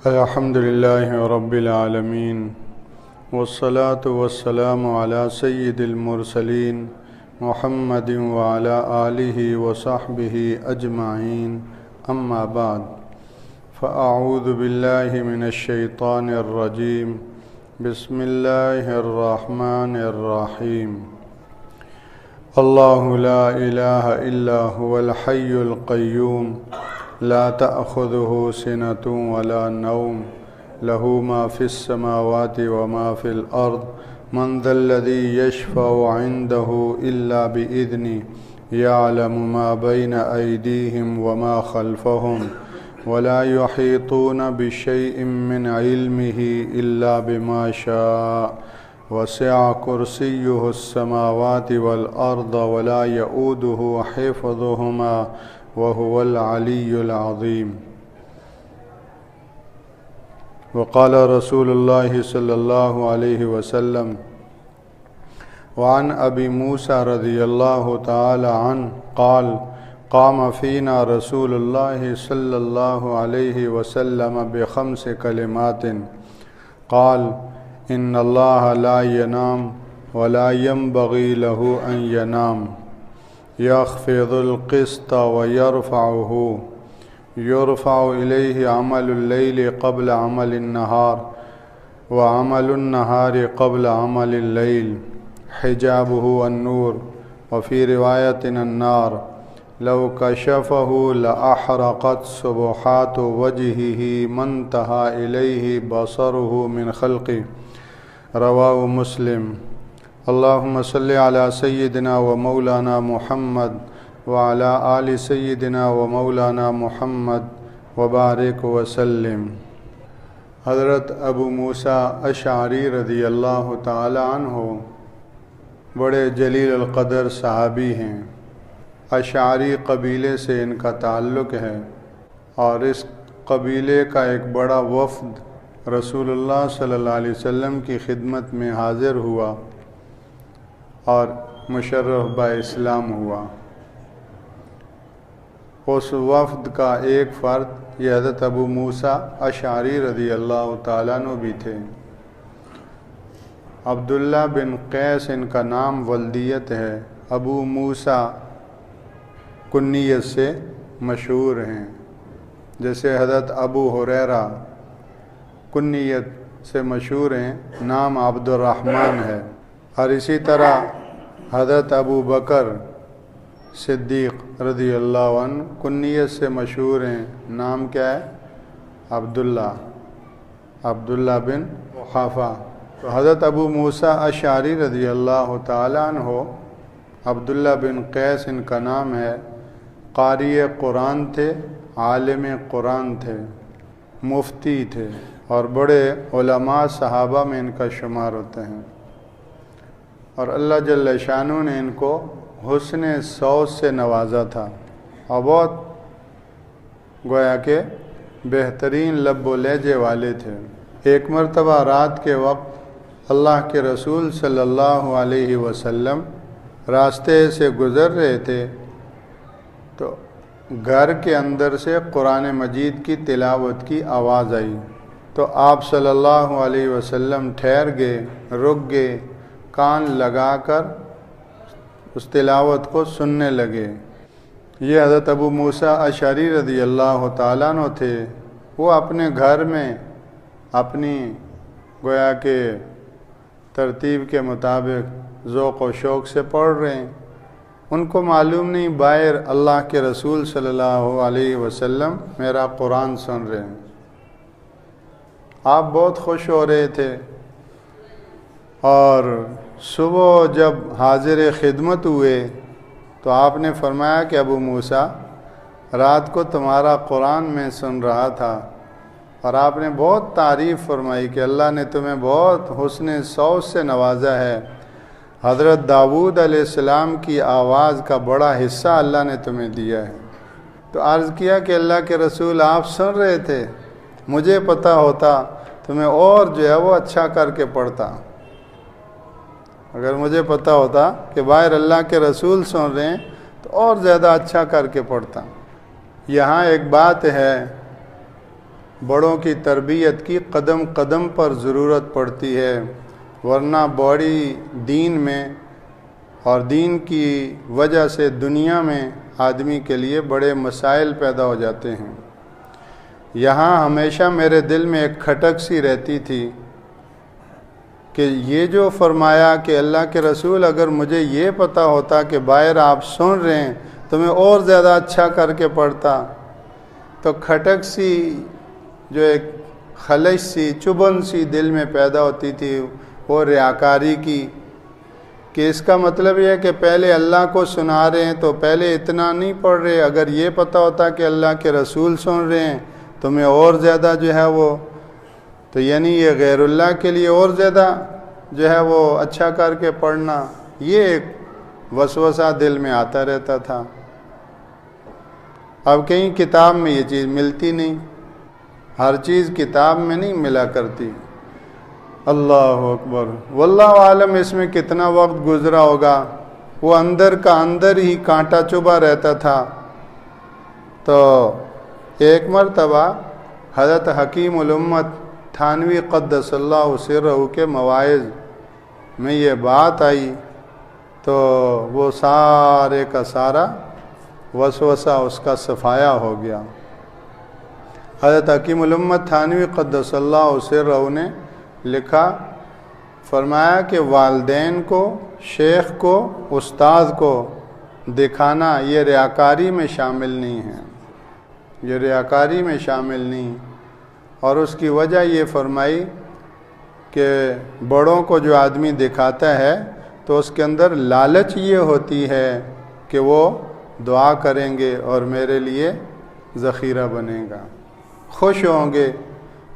الحمد لله رب العالمين والصلاة والسلام على سيد المرسلين محمد وعلى آله وصحبه أجمعين أما بعد فأعوذ بالله من الشيطان الرجيم بسم الله الرحمن الرحيم الله لا إله إلا هو الحي القيوم لا تأخذه سنة ولا نوم له ما في السماوات وما في الأرض من ذا الذي يشفع عنده إلا بإذنه يعلم ما بين أيديهم وما خلفهم ولا يحيطون بشيء من علمه إلا بما شاء وسع كرسيه السماوات والأرض ولا يؤوده حفظهما وهو العلي العظيم وقال رسول الله صلى الله عليه وسلم وعن أبي موسى رضي الله تعالى عنه قال قام فينا رسول الله صلى الله عليه وسلم بخمس كلمات قال إن الله لا ينام ولا ينبغي له أن ينام يخفض القسط ويرفعه يرفع إليه عمل الليل قبل عمل النهار وعمل النهار قبل عمل الليل حجابه النور وفي رواية النار لو كشفه لأحرقت سبحات وجهه ما انتهى إليه بصره من خلقه رواه مسلم اللهم صل على سيدنا ومولانا محمد وعلى آل سيدنا ومولانا محمد وبارک وسلم۔ حضرت ابو موسیٰ اشعری رضی اللہ تعالی عنہ بڑے جلیل القدر صحابی ہیں۔ اشعری قبیلے سے ان کا تعلق ہے اور اس قبیلے کا ایک بڑا وفد رسول اللہ صلی اللہ علیہ وسلم کی خدمت میں حاضر ہوا اور مشرف با اسلام ہوا۔ اس وفد کا ایک فرد یہ حضرت ابو موسیٰ اشعری رضی اللہ تعالیٰ عنہ بھی تھے۔ عبداللہ بن قیس ان کا نام ولدیت ہے۔ ابو موسیٰ کنیت سے مشہور ہیں، جیسے حضرت ابو ہریرہ کنیت سے مشہور ہیں، نام عبد الرحمن ہے۔ اور اسی طرح حضرت ابو بکر صدیق رضی اللہ عنہ کنیت سے مشہور ہیں، نام کیا ہے؟ عبداللہ بن قحافہ۔ تو حضرت ابو موسیٰ اشعری رضی اللہ تعالی عنہ عبداللہ بن قیس ان کا نام ہے، قاری قرآن تھے، عالم قرآن تھے، مفتی تھے اور بڑے علماء صحابہ میں ان کا شمار ہوتے ہیں۔ اور اللہ جل شانہ نے ان کو حسن صوت سے نوازا تھا اور بہت گویا کہ بہترین لب و لہجے والے تھے۔ ایک مرتبہ رات کے وقت اللہ کے رسول صلی اللہ علیہ وسلم راستے سے گزر رہے تھے تو گھر کے اندر سے قرآن مجید کی تلاوت کی آواز آئی تو آپ صلی اللہ علیہ وسلم ٹھہر گئے، رک گئے، کان لگا کر اس تلاوت کو سننے لگے۔ یہ حضرت ابو موسیٰ اشعری رضی اللہ تعالیٰ عنہ تھے۔ وہ اپنے گھر میں اپنی گویا کہ ترتیب کے مطابق ذوق و شوق سے پڑھ رہے ہیں، ان کو معلوم نہیں باہر اللہ کے رسول صلی اللہ علیہ وسلم میرا قرآن سن رہے ہیں۔ آپ بہت خوش ہو رہے تھے اور صبح جب حاضر خدمت ہوئے تو آپ نے فرمایا کہ ابو موسیٰ رات کو تمہارا قرآن میں سن رہا تھا اور آپ نے بہت تعریف فرمائی کہ اللہ نے تمہیں بہت حسن صوت سے نوازا ہے، حضرت داؤد علیہ السلام کی آواز کا بڑا حصہ اللہ نے تمہیں دیا ہے۔ تو عرض کیا کہ اللہ کے رسول آپ سن رہے تھے، مجھے پتہ ہوتا تو میں اور جو ہے وہ اچھا کر کے پڑھتا۔ اگر مجھے پتہ ہوتا کہ باہر اللہ کے رسول سن رہے ہیں تو اور زیادہ اچھا کر کے پڑھتا۔ یہاں ایک بات ہے بڑوں کی تربیت کی قدم قدم پر ضرورت پڑتی ہے، ورنہ بڑی دین میں اور دین کی وجہ سے دنیا میں آدمی کے لیے بڑے مسائل پیدا ہو جاتے ہیں۔ یہاں ہمیشہ میرے دل میں ایک کھٹک سی رہتی تھی کہ یہ جو فرمایا کہ اللہ کے رسول اگر مجھے یہ پتہ ہوتا کہ باہر آپ سن رہے ہیں تو میں اور زیادہ اچھا کر کے پڑھتا، تو کھٹک سی جو ایک خلش سی چبھن سی دل میں پیدا ہوتی تھی وہ ریاکاری کی، کہ اس کا مطلب یہ ہے کہ پہلے اللہ کو سنا رہے ہیں تو پہلے اتنا نہیں پڑھ رہے، اگر یہ پتہ ہوتا کہ اللہ کے رسول سن رہے ہیں تو میں اور زیادہ جو ہے وہ، تو یعنی یہ غیر اللہ کے لیے اور زیادہ جو ہے وہ اچھا کر کے پڑھنا، یہ ایک وسوسہ دل میں آتا رہتا تھا۔ اب کہیں کتاب میں یہ چیز ملتی نہیں، ہر چیز کتاب میں نہیں ملا کرتی۔ اللہ اکبر، واللہ عالم اس میں کتنا وقت گزرا ہوگا، وہ اندر کا اندر ہی کانٹا چبھا رہتا تھا۔ تو ایک مرتبہ حضرت حکیم الامت تھانوی قدس اللہ سرہ کے مواعظ میں یہ بات آئی تو وہ سارے کا سارا وسوسہ اس کا صفایا ہو گیا۔ حضرت حکیم الامت تھانوی قدس اللہ سرہ نے لکھا، فرمایا کہ والدین کو، شیخ کو، استاد کو دکھانا یہ ریاکاری میں شامل نہیں ہے، یہ ریاکاری میں شامل نہیں، اور اس کی وجہ یہ فرمائی کہ بڑوں کو جو آدمی دکھاتا ہے تو اس کے اندر لالچ یہ ہوتی ہے کہ وہ دعا کریں گے اور میرے لیے ذخیرہ بنے گا، خوش ہوں گے،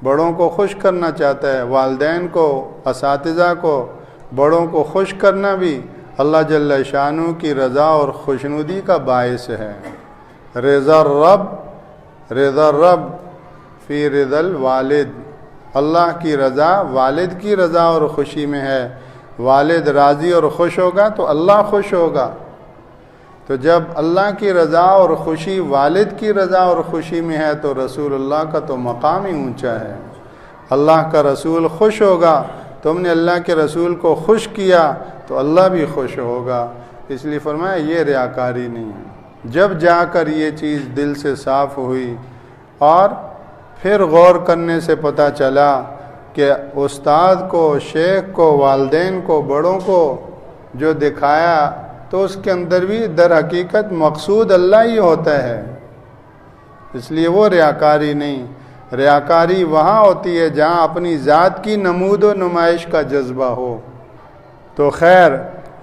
بڑوں کو خوش کرنا چاہتا ہے، والدین کو، اساتذہ کو، بڑوں کو خوش کرنا بھی اللہ جل شانہ کی رضا اور خوشنودی کا باعث ہے۔ رضا الرب فی رضا الوالد، اللہ کی رضا والد کی رضا اور خوشی میں ہے، والد راضی اور خوش ہوگا تو اللہ خوش ہوگا۔ تو جب اللہ کی رضا اور خوشی والد کی رضا اور خوشی میں ہے تو رسول اللہ کا تو مقام ہی اونچا ہے۔ اللہ کا رسول خوش ہوگا، تم نے اللہ کے رسول کو خوش کیا تو اللہ بھی خوش ہوگا، اس لیے فرمایا یہ ریاکاری نہیں ہے۔ جب جا کر یہ چیز دل سے صاف ہوئی اور پھر غور کرنے سے پتہ چلا کہ استاد کو، شیخ کو، والدین کو، بڑوں کو جو دکھایا تو اس کے اندر بھی در حقیقت مقصود اللہ ہی ہوتا ہے، اس لیے وہ ریاکاری نہیں۔ ریاکاری وہاں ہوتی ہے جہاں اپنی ذات کی نمود و نمائش کا جذبہ ہو۔ تو خیر،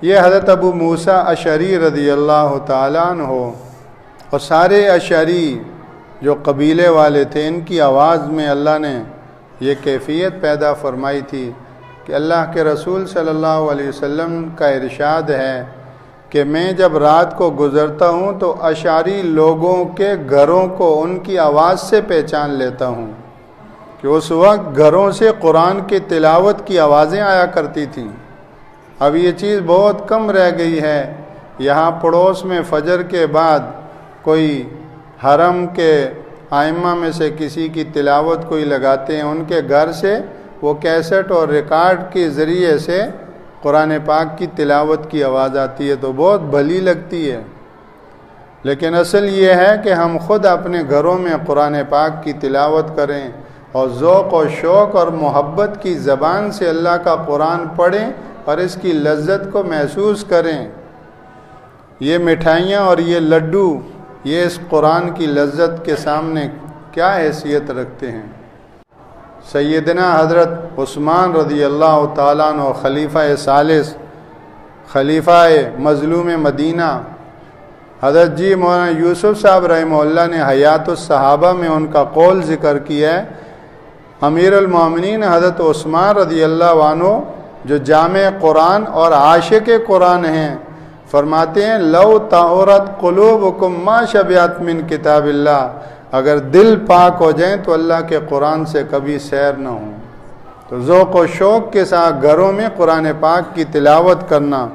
یہ حضرت ابو موسیٰ اشعری رضی اللہ تعالیٰ عنہ اور سارے اشعری جو قبیلے والے تھے، ان کی آواز میں اللہ نے یہ کیفیت پیدا فرمائی تھی کہ اللہ کے رسول صلی اللہ علیہ وسلم کا ارشاد ہے کہ میں جب رات کو گزرتا ہوں تو اشعری لوگوں کے گھروں کو ان کی آواز سے پہچان لیتا ہوں، کہ اس وقت گھروں سے قرآن کی تلاوت کی آوازیں آیا کرتی تھیں۔ اب یہ چیز بہت کم رہ گئی ہے۔ یہاں پڑوس میں فجر کے بعد کوئی حرم کے ائمہ میں سے کسی کی تلاوت کوئی لگاتے ہیں، ان کے گھر سے وہ کیسٹ اور ریکارڈ کے ذریعے سے قرآن پاک کی تلاوت کی آواز آتی ہے تو بہت بھلی لگتی ہے، لیکن اصل یہ ہے کہ ہم خود اپنے گھروں میں قرآن پاک کی تلاوت کریں اور ذوق و شوق اور محبت کی زبان سے اللہ کا قرآن پڑھیں اور اس کی لذت کو محسوس کریں۔ یہ مٹھائیاں اور یہ لڈو یہ اس قرآن کی لذت کے سامنے کیا حیثیت رکھتے ہیں۔ سیدنا حضرت عثمان رضی اللہ تعالیٰ عنہ خلیفہ ثالث، خلیفہ مظلوم مدینہ، حضرت جی مولانا یوسف صاحب رحمہ اللہ نے حیات الصحابہ میں ان کا قول ذکر کیا ہے۔ امیر المومنین حضرت عثمان رضی اللہ عنہ جو جامع قرآن اور عاشق قرآن ہیں، فرماتے ہیں لو طہرت قلوبکم ما شبعت من کتاب اللہ، اگر دل پاک ہو جائیں تو اللہ کے قرآن سے کبھی سیر نہ ہوں۔ تو ذوق و شوق کے ساتھ گھروں میں قرآن پاک کی تلاوت کرنا۔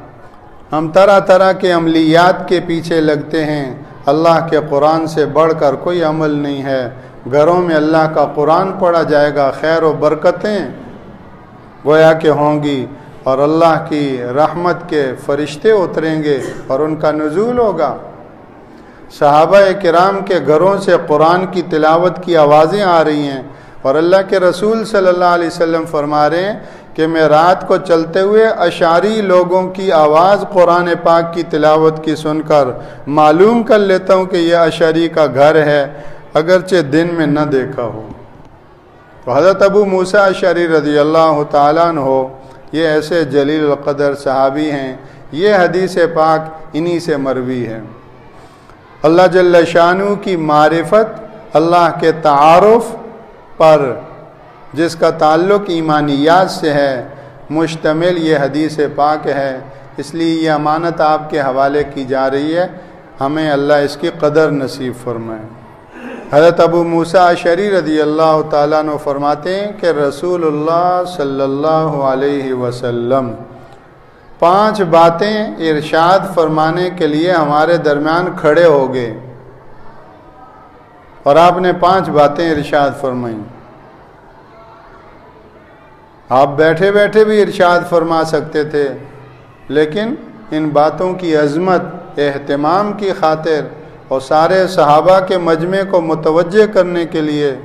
ہم طرح طرح کے عملیات کے پیچھے لگتے ہیں، اللہ کے قرآن سے بڑھ کر کوئی عمل نہیں ہے۔ گھروں میں اللہ کا قرآن پڑھا جائے گا، خیر و برکتیں گویا کہ ہوں گی، اور اللہ کی رحمت کے فرشتے اتریں گے اور ان کا نزول ہوگا۔ صحابہ کرام کے گھروں سے قرآن کی تلاوت کی آوازیں آ رہی ہیں، اور اللہ کے رسول صلی اللہ علیہ وسلم فرما رہے ہیں کہ میں رات کو چلتے ہوئے اشعری لوگوں کی آواز قرآن پاک کی تلاوت کی سن کر معلوم کر لیتا ہوں کہ یہ اشعری کا گھر ہے، اگرچہ دن میں نہ دیکھا ہو۔ تو حضرت ابو موسیٰ اشعری رضی اللہ تعالیٰ عنہ یہ ایسے جلیل القدر صحابی ہیں، یہ حدیث پاک انہی سے مروی ہے۔ اللہ جل شانہ کی معرفت، اللہ کے تعارف پر جس کا تعلق ایمانیات سے ہے مشتمل یہ حدیث پاک ہے، اس لیے یہ امانت آپ کے حوالے کی جا رہی ہے، ہمیں اللہ اس کی قدر نصیب فرمائے۔ حضرت ابو موسیٰ اشعری رضی اللہ تعالیٰ عنہ فرماتے ہیں کہ رسول اللہ صلی اللہ علیہ وسلم 5 باتیں ارشاد فرمانے کے لیے ہمارے درمیان کھڑے ہو گئے، اور آپ نے 5 باتیں ارشاد فرمائیں۔ آپ بیٹھے بیٹھے بھی ارشاد فرما سکتے تھے، لیکن ان باتوں کی عظمت، اہتمام کی خاطر اور سارے صحابہ کے مجمع کو متوجہ کرنے کے لیے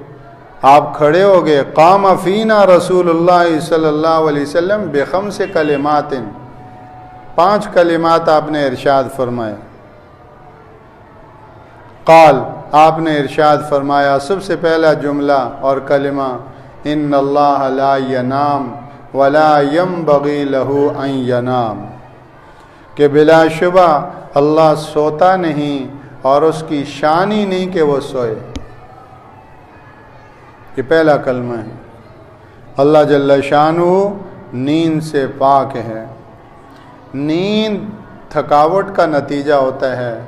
آپ کھڑے ہو گئے۔ قام فینا رسول اللہ صلی اللہ علیہ وسلم بخمس کلمات، 5 کلمات آپ نے ارشاد فرمائے۔ قال، آپ نے ارشاد فرمایا، سب سے پہلا جملہ اور کلمہ، ان اللہ لا ینام ولا ينبغی لہ ان ینام، کہ بلا شبہ اللہ سوتا نہیں اور اس کی شان ہی نہیں کہ وہ سوئے۔ یہ پہلا کلمہ ہے۔ اللہ جل شانہ نیند سے پاک ہے۔ نیند تھکاوٹ کا نتیجہ ہوتا ہے،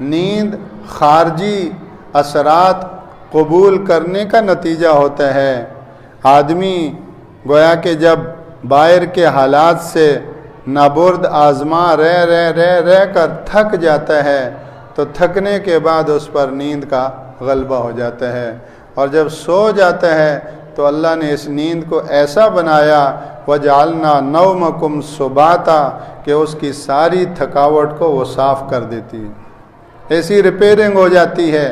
نیند خارجی اثرات قبول کرنے کا نتیجہ ہوتا ہے۔ آدمی گویا کہ جب باہر کے حالات سے نابرد آزما رہ کر تھک جاتا ہے تو تھکنے کے بعد اس پر نیند کا غلبہ ہو جاتا ہے، اور جب سو جاتا ہے تو اللہ نے اس نیند کو ایسا بنایا وَجَعَلْنَا نَوْمَكُمْ سُبَاتًا کہ اس کی ساری تھکاوٹ کو وہ صاف کر دیتی ہے، ایسی ریپیئرنگ ہو جاتی ہے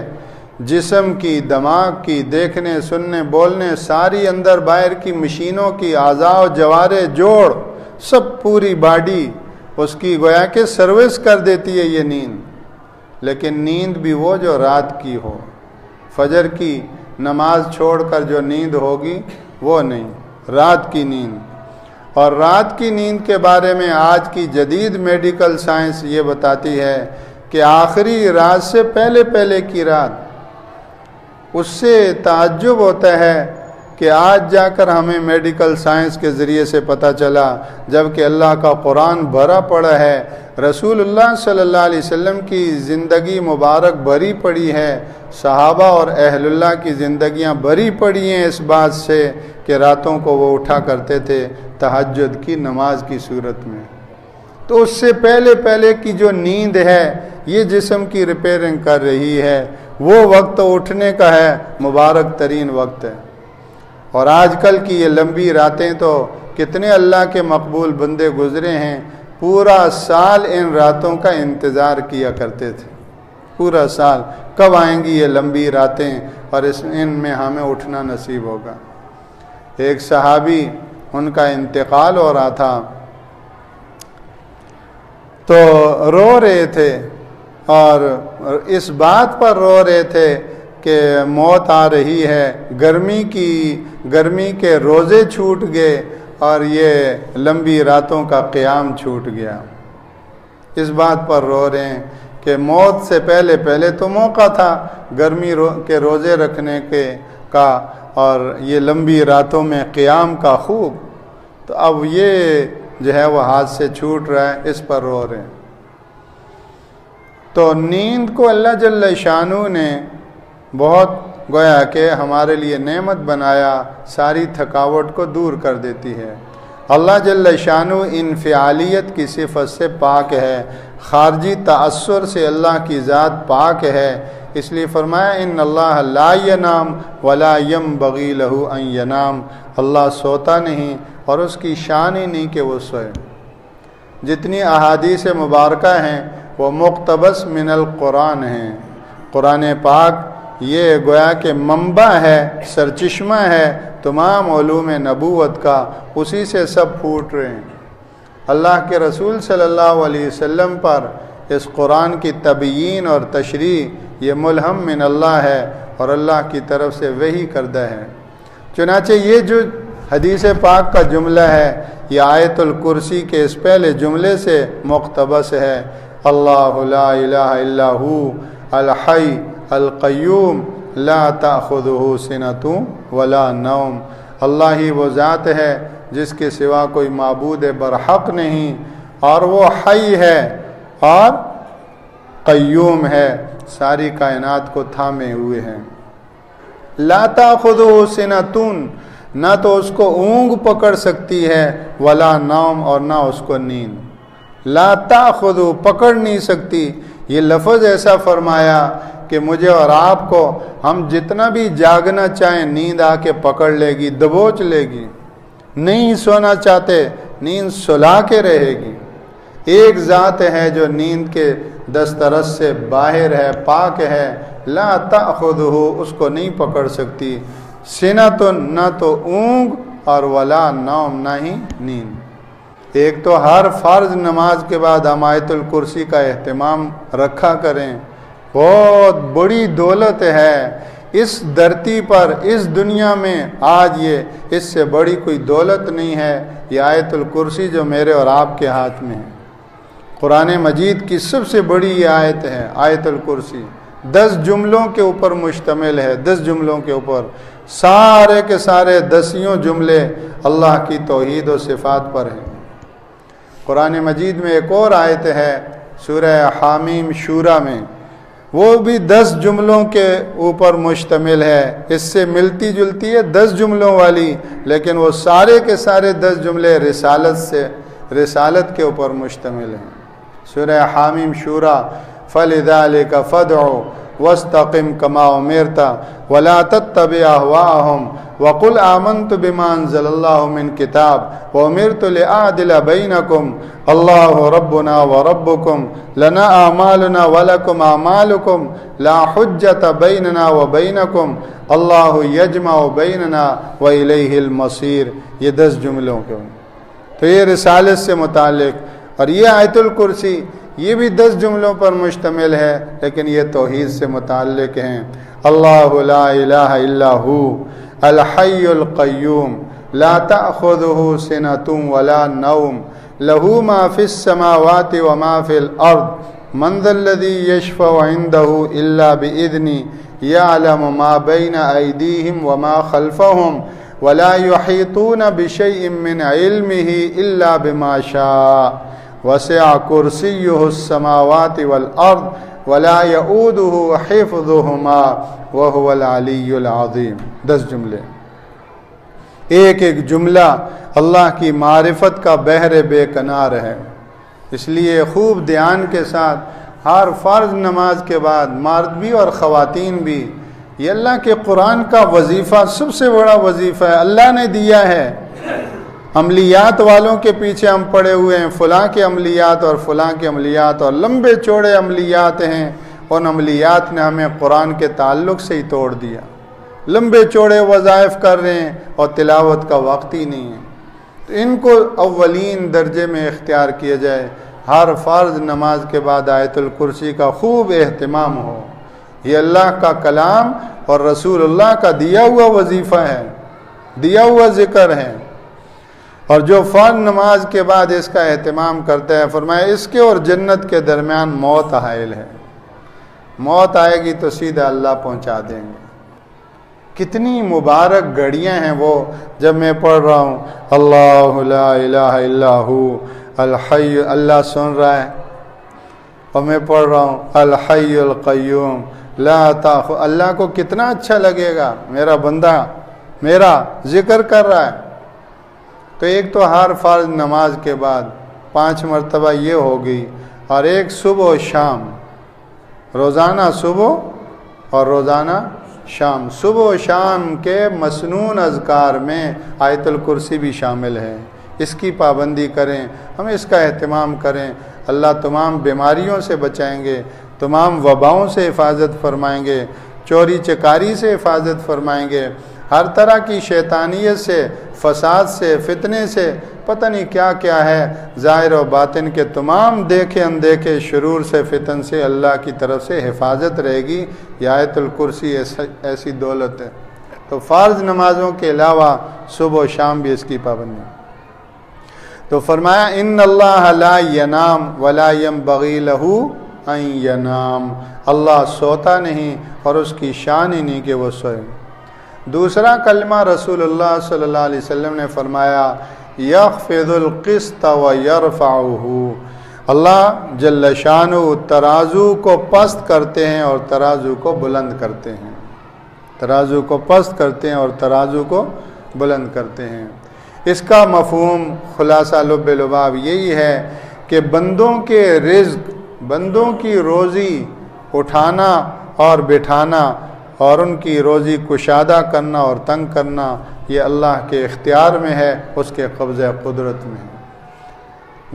جسم کی، دماغ کی، دیکھنے سننے بولنے، ساری اندر باہر کی مشینوں کی، اعضاء و جوارے جوڑ، سب پوری باڈی اس کی گویا کہ سروس کر دیتی ہے یہ نیند۔ لیکن نیند بھی وہ جو رات کی ہو، فجر کی نماز چھوڑ کر جو نیند ہوگی وہ نہیں، رات کی نیند۔ اور رات کی نیند کے بارے میں آج کی جدید میڈیکل سائنس یہ بتاتی ہے کہ آخری رات سے پہلے کی رات، اس سے تعجب ہوتا ہے کہ آج جا کر ہمیں میڈیکل سائنس کے ذریعے سے پتہ چلا، جبکہ اللہ کا قرآن بھرا پڑا ہے، رسول اللہ صلی اللہ علیہ وسلم کی زندگی مبارک بھری پڑی ہے، صحابہ اور اہل اللہ کی زندگیاں بھری پڑی ہیں اس بات سے کہ راتوں کو وہ اٹھا کرتے تھے تہجد کی نماز کی صورت میں۔ تو اس سے پہلے کی جو نیند ہے یہ جسم کی ریپیئرنگ کر رہی ہے، وہ وقت اٹھنے کا ہے، مبارک ترین وقت ہے۔ اور آج کل کی یہ لمبی راتیں تو کتنے اللہ کے مقبول بندے گزرے ہیں، پورا سال ان راتوں کا انتظار کیا کرتے تھے، پورا سال کب آئیں گی یہ لمبی راتیں اور ان میں ہمیں اٹھنا نصیب ہوگا۔ ایک صحابی، ان کا انتقال ہو رہا تھا تو رو رہے تھے، اور اس بات پر رو رہے تھے کہ موت آ رہی ہے، گرمی کے روزے چھوٹ گئے اور یہ لمبی راتوں کا قیام چھوٹ گیا۔ اس بات پر رو رہے ہیں کہ موت سے پہلے تو موقع تھا گرمی کے روزے رکھنے کا اور یہ لمبی راتوں میں قیام کا خوب، تو اب یہ جو ہے وہ ہاتھ سے چھوٹ رہا ہے، اس پر رو رہے ہیں۔ تو نیند کو اللہ جل شانہ نے بہت گویا کہ ہمارے لیے نعمت بنایا، ساری تھکاوٹ کو دور کر دیتی ہے۔ اللہ جل شانہ انفعالیت کی صفت سے پاک ہے، خارجی تأثر سے اللہ کی ذات پاک ہے، اس لیے فرمایا ان اللہ لا ینام ولا ینبغی لہ ان ینام، اللہ سوتا نہیں اور اس کی شان ہی نہیں کہ وہ سوئے۔ جتنی احادیث مبارکہ ہیں وہ مقتبس من القرآن ہیں۔ قرآن پاک یہ گویا کہ منبع ہے، سرچشمہ ہے تمام علوم نبوت کا، اسی سے سب پھوٹ رہے ہیں۔ اللہ کے رسول صلی اللہ علیہ وسلم پر اس قرآن کی تبیین اور تشریح یہ ملہم من اللہ ہے اور اللہ کی طرف سے وحی کردہ ہے۔ چنانچہ یہ جو حدیث پاک کا جملہ ہے یہ آیت الکرسی کے اس پہلے جملے سے مقتبس ہے، اللہ لا الہ الا ہو الحی القیوم لا تأخذہ سنۃ ولا نوم، اللہ ہی وہ ذات ہے جس کے سوا کوئی معبود برحق نہیں، اور وہ حی ہے اور قیوم ہے، ساری کائنات کو تھامے ہوئے ہیں۔ لا تأخذہ سنۃ، نہ تو اس کو اونگ پکڑ سکتی ہے، ولا نوم، اور نہ اس کو نیند۔ لا تأخذہ، پکڑ نہیں سکتی، یہ لفظ ایسا فرمایا کہ مجھے اور آپ کو ہم جتنا بھی جاگنا چاہیں نیند آ کے پکڑ لے گی، دبوچ لے گی، نہیں سونا چاہتے نیند سلا کے رہے گی۔ ایک ذات ہے جو نیند کے دسترس سے باہر ہے، پاک ہے، لا تأخذہ، اس کو نہیں پکڑ سکتی، سنۃ، نہ تو اونگ، اور ولا نوم، نہ ہی نیند۔ ایک تو ہر فرض نماز کے بعد ہم آیت الکرسی کا اہتمام رکھا کریں، بہت بڑی دولت ہے اس دھرتی پر، اس دنیا میں آج یہ اس سے بڑی کوئی دولت نہیں ہے، یہ آیت الکرسی جو میرے اور آپ کے ہاتھ میں ہے۔ قرآن مجید کی سب سے بڑی یہ آیت ہے آیت الکرسی، 10 جملوں کے اوپر مشتمل ہے، 10 جملوں کے اوپر، سارے کے سارے 10 جملے اللہ کی توحید و صفات پر ہیں۔ قرآن مجید میں ایک اور آیت ہے سورہ حامیم شورا میں، وہ بھی 10 جملوں کے اوپر مشتمل ہے، اس سے ملتی جلتی ہے 10 جملوں والی، لیکن وہ سارے کے سارے 10 جملے رسالت کے اوپر مشتمل ہیں۔ سورہ حامیم شورا، فَلِذَلِكَ فَادْعُ وَاسْتَقِمْ كَمَا أُمِرْتَ وَلَا تَتَّبِعْ أَهْوَاءَهُمْ وَقُلْ آمَنْتُ بِمَا أَنزَلَ اللَّهُ مِنْ كِتَابٍ وَأُمِرْتُ لِأَعْدِلَ بَيْنَكُمْ اللَّهُ رَبُّنَا وَرَبُّكُمْ لَنَا أَعْمَالُنَا وَلَكُمْ أَعْمَالُكُمْ لَا حُجَّةَ بَيْنَنَا وَبَيْنَكُمْ اللَّهُ يَجْمَعُ بَيْنَنَا وَإِلَيْهِ الْمَصِيرُ، یہ 10 جملوں کے تو یہ رسالت سے متعلق، اور یہ آیت الکرسی یہ بھی 10 جملوں پر مشتمل ہے، لیکن یہ توحید سے متعلق ہیں۔ اللہ لا الہ الا ہو الحی القیوم لا تأخذہ سنۃ ولا نوم لہ ما فی السماوات وما فی الارض من ذا الذی یشفع عندہ الا بإذنہ یعلم ما بین ایدیہم وما خلفہم ولا يحيطون بشيء من علمه إلا بما شاء وسع كرسيه السماوات والأرض ولا يؤوده حفظهما وهو العلي العظيم۔ 10 جملے، ایک ایک جملہ اللہ کی معرفت کا بحر بے کنار ہے، اس لیے خوب دھیان کے ساتھ ہر فرض نماز کے بعد مرد بھی اور خواتین بھی، یہ اللہ کے قرآن کا وظیفہ سب سے بڑا وظیفہ ہے، اللہ نے دیا ہے۔ عملیات والوں کے پیچھے ہم پڑے ہوئے ہیں، فلاں کے عملیات اور فلاں کے عملیات، اور لمبے چوڑے عملیات ہیں، ان عملیات نے ہمیں قرآن کے تعلق سے ہی توڑ دیا، لمبے چوڑے وظائف کر رہے ہیں اور تلاوت کا وقت ہی نہیں ہے۔ تو ان کو اولین درجے میں اختیار کیا جائے، ہر فرض نماز کے بعد آیت الکرسی کا خوب اہتمام ہو، یہ اللہ کا کلام اور رسول اللہ کا دیا ہوا وظیفہ ہے، دیا ہوا ذکر ہے، اور جو فرض نماز کے بعد اس کا اہتمام کرتا ہے، فرمایا اس کے اور جنت کے درمیان موت حائل ہے، موت آئے گی تو سیدھا اللہ پہنچا دیں گے۔ کتنی مبارک گھڑیاں ہیں وہ، جب میں پڑھ رہا ہوں اللہ لا الہ الا ہو الحی، اللہ سن رہا ہے، اور میں پڑھ رہا ہوں الحی القیوم لا تاخذ، اللہ کو کتنا اچھا لگے گا میرا بندہ میرا ذکر کر رہا ہے۔ تو ایک تو ہر فرض نماز کے بعد 5 مرتبہ یہ ہوگی، اور ایک صبح و شام، روزانہ صبح اور روزانہ شام۔ صبح و شام کے مسنون اذکار میں آیت الکرسی بھی شامل ہے، اس کی پابندی کریں، ہم اس کا اہتمام کریں، اللہ تمام بیماریوں سے بچائیں گے، تمام وباؤں سے حفاظت فرمائیں گے، چوری چکاری سے حفاظت فرمائیں گے، ہر طرح کی شیطانیت سے، فساد سے، فتنے سے، پتہ نہیں کیا کیا ہے، ظاہر و باطن کے تمام دیکھے اندیکھے شرور سے، فتن سے اللہ کی طرف سے حفاظت رہے گی۔ یہ آیت الکرسی ایسی دولت ہے۔ تو فرض نمازوں کے علاوہ صبح و شام بھی اس کی پابندی۔ تو فرمایا ان اللہ لا ینام ولا ينبغي له ان ینام، اللہ سوتا نہیں اور اس کی شان ہی نہیں کہ وہ سوئے۔ دوسرا کلمہ رسول اللہ صلی اللہ علیہ وسلم نے فرمایا یخفض القسط ویرفعہ، اللہ جل شانہ ترازو کو پست کرتے ہیں اور ترازو کو بلند کرتے ہیں، ترازو کو پست کرتے ہیں اور ترازو کو بلند کرتے ہیں۔ اس کا مفہوم خلاصہ لب لباب یہی ہے کہ بندوں کے رزق، بندوں کی روزی اٹھانا اور بٹھانا اور ان کی روزی کشادہ کرنا اور تنگ کرنا یہ اللہ کے اختیار میں ہے، اس کے قبضہ قدرت میں ہے۔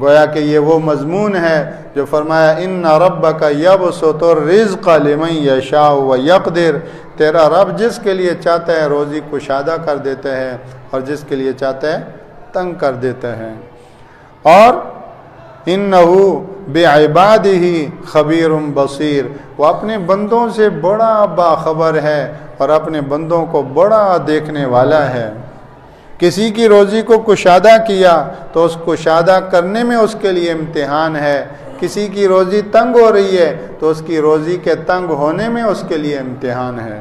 گویا کہ یہ وہ مضمون ہے جو فرمایا ان ربک یبسط الرزق لمن یشاء ویقدر، تیرا رب جس کے لیے چاہتا ہے روزی کشادہ کر دیتا ہے اور جس کے لیے چاہتا ہے تنگ کر دیتا ہے۔ اور انہ بعبادہ خبیر بصیر، وہ اپنے بندوں سے بڑا باخبر ہے اور اپنے بندوں کو بڑا دیکھنے والا ہے۔ کسی کی روزی کو کشادہ کیا تو اس کشادہ کرنے میں اس کے لیے امتحان ہے، کسی کی روزی تنگ ہو رہی ہے تو اس کی روزی کے تنگ ہونے میں اس کے لیے امتحان ہے۔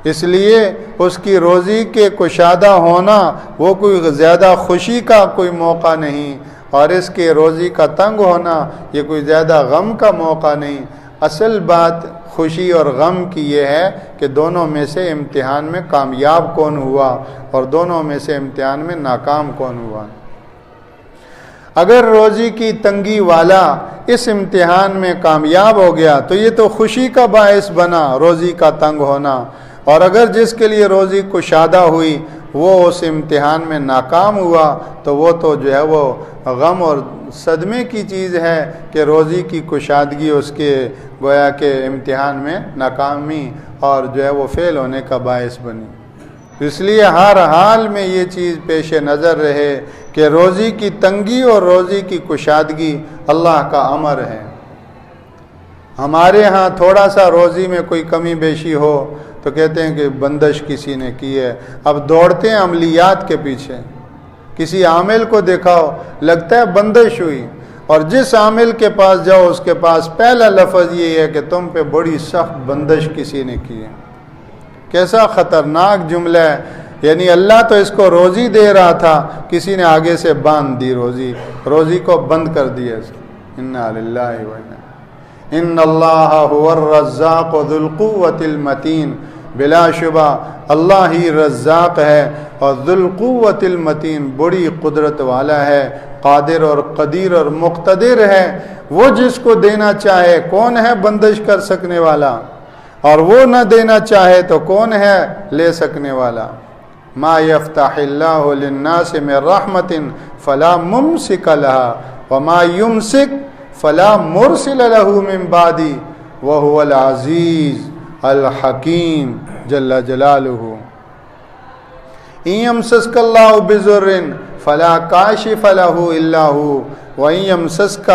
اس لیے اس کی روزی کے کشادہ ہونا وہ کوئی زیادہ خوشی کا کوئی موقع نہیں، اور اس کے روزی کا تنگ ہونا یہ کوئی زیادہ غم کا موقع نہیں۔ اصل بات خوشی اور غم کی یہ ہے کہ دونوں میں سے امتحان میں کامیاب کون ہوا اور دونوں میں سے امتحان میں ناکام کون ہوا۔ اگر روزی کی تنگی والا اس امتحان میں کامیاب ہو گیا تو یہ تو خوشی کا باعث بنا روزی کا تنگ ہونا، اور اگر جس کے لیے روزی کشادہ ہوئی وہ اس امتحان میں ناکام ہوا تو وہ تو جو ہے وہ غم اور صدمے کی چیز ہے کہ روزی کی کشادگی اس کے گویا کہ امتحان میں ناکامی اور جو ہے وہ فیل ہونے کا باعث بنی۔ اس لیے ہر حال میں یہ چیز پیش نظر رہے کہ روزی کی تنگی اور روزی کی کشادگی اللہ کا امر ہے۔ ہمارے ہاں تھوڑا سا روزی میں کوئی کمی بیشی ہو تو کہتے ہیں کہ بندش کسی نے کی ہے، اب دوڑتے ہیں عملیات کے پیچھے۔ کسی عامل کو دکھاؤ لگتا ہے بندش ہوئی، اور جس عامل کے پاس جاؤ اس کے پاس پہلا لفظ یہ ہے کہ تم پہ بڑی سخت بندش کسی نے کی ہے۔ کیسا خطرناک جملہ ہے، یعنی اللہ تو اس کو روزی دے رہا تھا، کسی نے آگے سے باندھ دی روزی کو بند کر دیا۔ انا للہ و انا ان اللہ هو الرزاق ذو القوة المتین، بلا شبہ اللہ ہی رزاق ہے اور ذو القوة المتین، بڑی قدرت والا ہے، قادر اور قدیر اور مقتدر ہے۔ وہ جس کو دینا چاہے کون ہے بندش کر سکنے والا، اور وہ نہ دینا چاہے تو کون ہے لے سکنے والا۔ ما یفتح اللہ للناس من رحمت فلا ممسک لها وما یمسک فلا مرسل له من بعدی وهو العزیز الحکیم جل جلالہ۔ ان یمسسک اللہ بضر فلا کاشف له الا هو وان یمسسک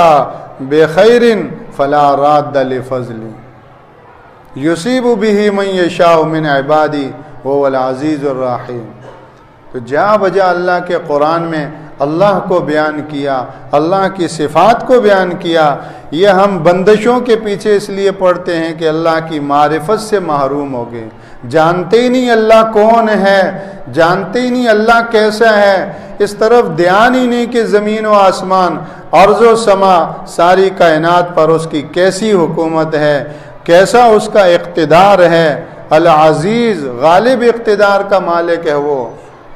بخیر فلا راد لفضله یصیب به من یشاء من عبادی وهو العزیز الرحیم۔ تو جا بجا اللہ کے قرآن میں اللہ کو بیان کیا، اللہ کی صفات کو بیان کیا۔ یہ ہم بندشوں کے پیچھے اس لیے پڑھتے ہیں کہ اللہ کی معرفت سے محروم ہو گئے، جانتے ہی نہیں اللہ کون ہے، جانتے ہی نہیں اللہ کیسا ہے، اس طرف دھیان ہی نہیں کہ زمین و آسمان، ارض و سما، ساری کائنات پر اس کی کیسی حکومت ہے، کیسا اس کا اقتدار ہے۔ العزیز، غالب اقتدار کا مالک ہے وہ،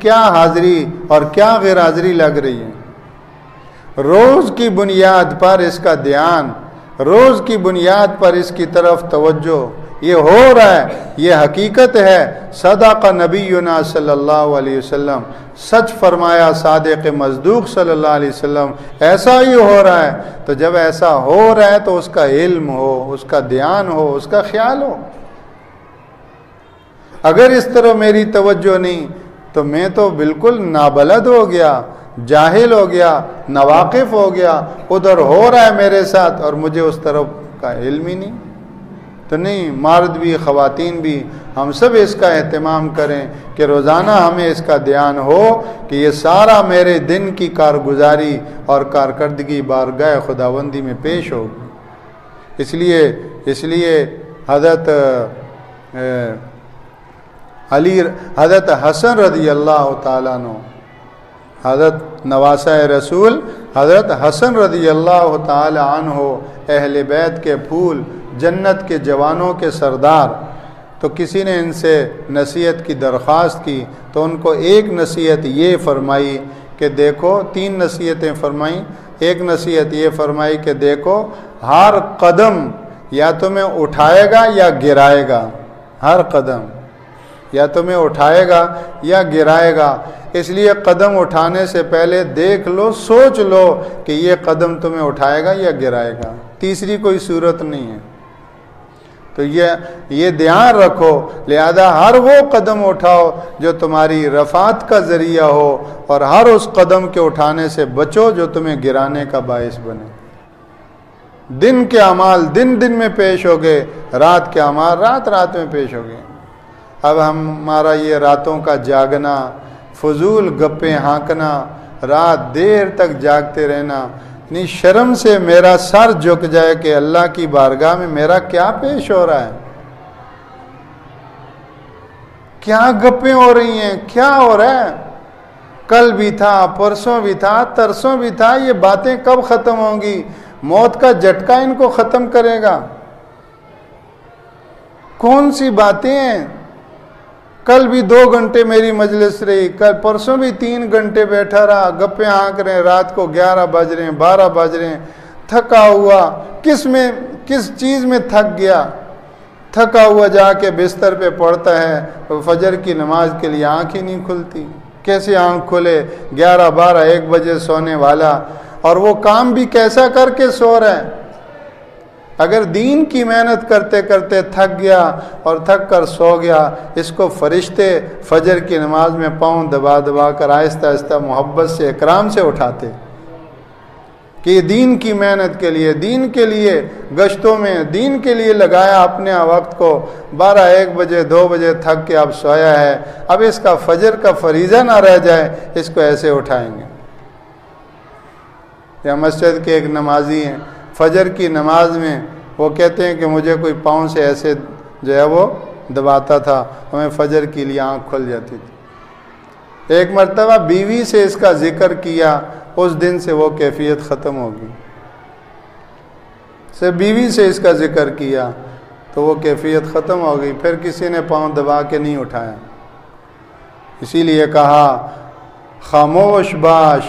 کیا حاضری اور کیا غیر حاضری لگ رہی ہے۔ روز کی بنیاد پر اس کا دھیان، روز کی بنیاد پر اس کی طرف توجہ، یہ ہو رہا ہے، یہ حقیقت ہے۔ صدق نبینا صلی اللہ علیہ وسلم، سچ فرمایا صادق مصدوق صلی اللہ علیہ وسلم، ایسا ہی ہو رہا ہے۔ تو جب ایسا ہو رہا ہے تو اس کا علم ہو، اس کا دھیان ہو، اس کا خیال ہو۔ اگر اس طرح میری توجہ نہیں تو میں تو بالکل نابلد ہو گیا، جاہل ہو گیا، ناواقف ہو گیا، ادھر ہو رہا ہے میرے ساتھ اور مجھے اس طرف کا علم ہی نہیں۔ تو نہیں، مرد بھی خواتین بھی ہم سب اس کا اہتمام کریں کہ روزانہ ہمیں اس کا دھیان ہو کہ یہ سارا میرے دن کی کارگزاری اور کارکردگی بارگاہ خداوندی میں پیش ہو۔ اس لیے حضرت حسن رضی اللہ تعالیٰ عنہ، حضرت نواسہ رسول حضرت حسن رضی اللہ تعالی عنہ، اہل بیت کے پھول، جنت کے جوانوں کے سردار، تو کسی نے ان سے نصیحت کی درخواست کی تو ان کو ایک نصیحت یہ فرمائی کہ دیکھو، 3 نصیحتیں فرمائیں۔ ایک نصیحت یہ فرمائی کہ دیکھو، ہر قدم یا تمہیں اٹھائے گا یا گرائے گا، ہر قدم یا تمہیں اٹھائے گا یا گرائے گا، اس لیے قدم اٹھانے سے پہلے دیکھ لو، سوچ لو کہ یہ قدم تمہیں اٹھائے گا یا گرائے گا، تیسری کوئی صورت نہیں ہے۔ تو یہ دھیان رکھو، لہذا ہر وہ قدم اٹھاؤ جو تمہاری رفعت کا ذریعہ ہو، اور ہر اس قدم کے اٹھانے سے بچو جو تمہیں گرانے کا باعث بنے۔ دن کے اعمال دن میں پیش ہو گئے، رات کے اعمال رات میں پیش ہو گئے۔ اب ہمارا یہ راتوں کا جاگنا، فضول گپیں ہانکنا، رات دیر تک جاگتے رہنا، نہیں، شرم سے میرا سر جھک جائے کہ اللہ کی بارگاہ میں میرا کیا پیش ہو رہا ہے، کیا گپیں ہو رہی ہیں، کیا ہو رہا ہے، کل بھی تھا، پرسوں بھی تھا، ترسوں بھی تھا، یہ باتیں کب ختم ہوں گی؟ موت کا جھٹکا ان کو ختم کرے گا۔ کون سی باتیں ہیں؟ کل بھی 2 گھنٹے میری مجلس رہی، کل پرسوں بھی 3 گھنٹے بیٹھا رہا، گپیں ہانک رہے ہیں، رات کو 11 بج رہے ہیں، 12 بج رہے ہیں، تھکا ہوا، کس چیز میں تھک گیا؟ تھکا ہوا جا کے بستر پہ پڑتا ہے، فجر کی نماز کے لیے آنکھ ہی نہیں کھلتی۔ کیسے آنکھ کھلے؟ 11 12 1 بجے سونے والا، اور وہ کام بھی کیسا کر کے سو رہا ہے؟ اگر دین کی محنت کرتے کرتے تھک گیا اور تھک کر سو گیا، اس کو فرشتے فجر کی نماز میں پاؤں دبا دبا کر آہستہ آہستہ محبت سے، اکرام سے اٹھاتے کہ یہ دین کی محنت کے لیے، دین کے لیے گشتوں میں، دین کے لیے لگایا اپنے وقت کو، 12 1 بجے 2 بجے تھک کے اب سویا ہے، اب اس کا فجر کا فریضہ نہ رہ جائے، اس کو ایسے اٹھائیں گے۔ یا مسجد کے ایک نمازی ہیں، فجر کی نماز میں وہ کہتے ہیں کہ مجھے کوئی پاؤں سے ایسے جو ہے وہ دباتا تھا، ہمیں فجر کے لیے آنکھ کھل جاتی تھی۔ ایک مرتبہ بیوی سے اس کا ذکر کیا، اس دن سے وہ کیفیت ختم ہوگی۔ بیوی سے اس کا ذکر کیا تو وہ کیفیت ختم ہو گئی، پھر کسی نے پاؤں دبا کے نہیں اٹھایا۔ اسی لیے کہا، خاموش باش،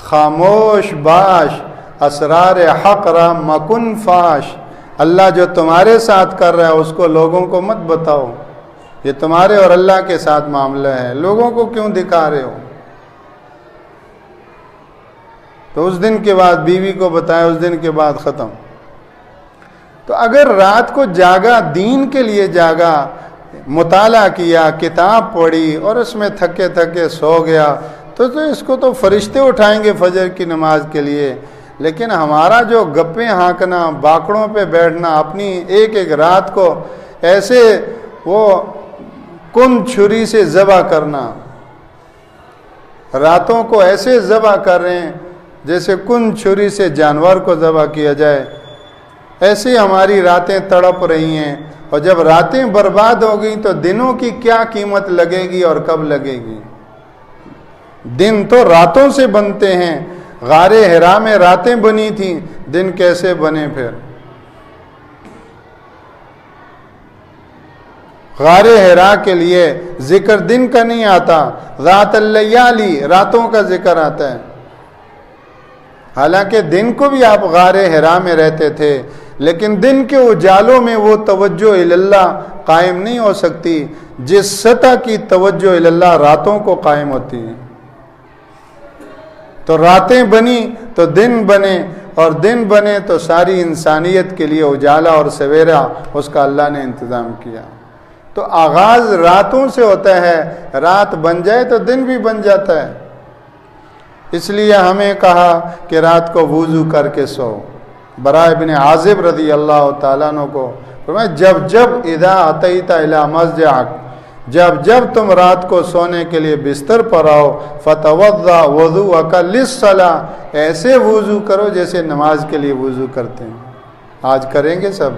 خاموش باش، اسرار حق را مکن فاش۔ اللہ جو تمہارے ساتھ کر رہا ہے اس کو لوگوں کو مت بتاؤ، یہ تمہارے اور اللہ کے ساتھ معاملہ ہے، لوگوں کو کیوں دکھا رہے ہو؟ تو اس دن کے بعد بیوی کو بتایا، اس دن کے بعد ختم۔ تو اگر رات کو جاگا، دین کے لیے جاگا، مطالعہ کیا، کتاب پڑھی اور اس میں تھکے تھکے سو گیا، تو اس کو تو فرشتے اٹھائیں گے فجر کی نماز کے لیے۔ لیکن ہمارا جو گپیں ہانکنا، باکڑوں پہ بیٹھنا، اپنی ایک ایک رات کو ایسے وہ کن چھری سے ذبح کرنا، راتوں کو ایسے ذبح کر رہے ہیں جیسے کن چھری سے جانور کو ذبح کیا جائے، ایسے ہماری راتیں تڑپ رہی ہیں۔ اور جب راتیں برباد ہو گئیں تو دنوں کی کیا قیمت لگے گی اور کب لگے گی؟ دن تو راتوں سے بنتے ہیں، غار حرا میں راتیں بنی تھیں، دن کیسے بنے پھر؟ غار حرا کے لیے ذکر دن کا نہیں آتا، ذات اللیالی راتوں کا ذکر آتا ہے۔ حالانکہ دن کو بھی آپ غار حرا میں رہتے تھے، لیکن دن کے اجالوں میں وہ توجہ اللہ قائم نہیں ہو سکتی جس سطح کی توجہ اللہ راتوں کو قائم ہوتی ہے۔ تو راتیں بنی تو دن بنے، اور دن بنے تو ساری انسانیت کے لیے اجالا اور سویرا اس کا اللہ نے انتظام کیا۔ تو آغاز راتوں سے ہوتا ہے، رات بن جائے تو دن بھی بن جاتا ہے۔ اس لیے ہمیں کہا کہ رات کو وضو کر کے سو۔ براء ابن عازب رضی اللہ تعالیٰ عنہ کو فرمایا جب اذا اتیت الی مضجعک، جب تم رات کو سونے کے لیے بستر پر آؤ، فتوضا وضوءک للصلاۃ، ایسے وضو کرو جیسے نماز کے لیے وضو کرتے ہیں۔ آج کریں گے سب،